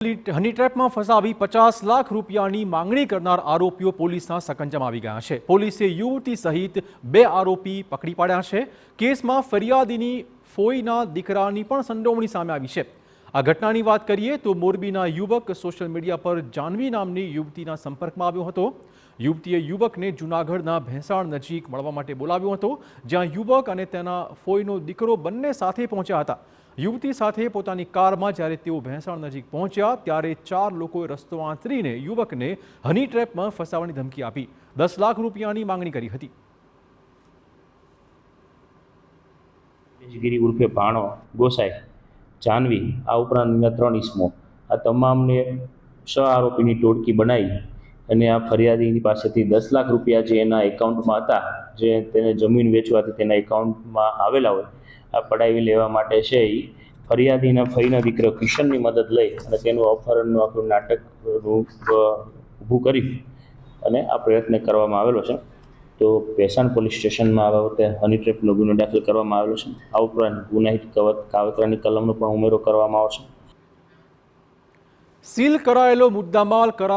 હની ટ્રેપમાં ફસાવી 50 લાખ રૂપિયાની માંગણી કરનાર આરોપીઓ પોલીસના સકંજામાં આવી ગયા છે। પોલીસે યુવતી સહિત 2 આરોપી પકડી પાડ્યા છે। કેસમાં ફરિયાદીની ફોઈના દીકરાની પણ સંડોવણી સામે આવી છે। આ ઘટનાની વાત કરીએ તો મોરબીના યુવક સોશિયલ મીડિયા પર જાનવી નામની યુવતીના સંપર્કમાં આવ્યો હતો। યુવતીએ યુવકને જૂનાગઢના ભેંસાણ નજીક મળવા માટે બોલાવ્યો હતો, જ્યાં યુવક અને તેના ફોઈનો દીકરો બંને સાથે પહોંચ્યા હતા। યુવતી સાથે પોતાની કારમાં જ્યારે તેઓ ભેંસાણ નજીક પહોંચ્યા ત્યારે 4 લોકોએ રસ્તો આંતરીને યુવકને હની ટ્રેપમાં ફસાવવાની ધમકી આપી 10 લાખ રૂપિયાની માંગણી કરી હતી। ગીરી ઉર્ફે ભાણો ગોસાઈ જાનવી આ ઉપરાંતના 3 ઇસમો આ તમામને 6 આરોપીની ટોળકી બનાવી અને આ ફરિયાદીની પાસેથી 10 લાખ રૂપિયા જે એના એકાઉન્ટમાં હતા, જે તેને જમીન વેચવાથી તેના એકાઉન્ટમાં આવેલા હોય, આ પડાવી લેવા માટે છે એ ફરિયાદીના ફઈના દીકરો કિશનની મદદ લઈ અને તેનું અપહરણનું આખું નાટક ઊભું કરી અને આ પ્રયત્ન કરવામાં આવેલો છે। તો ભેંસાણ પોલીસ સ્ટેશનમાં આ બાબતે હની ટ્રેપનો ગુનો દાખલ કરવામાં આવેલો છે। આ ઉપરાંત ગુનાહિત કાવતરાની કલમનો પણ ઉમેરો કરવામાં આવશે। સીલ કરાયેલો મુદ્દામાલ કરાયો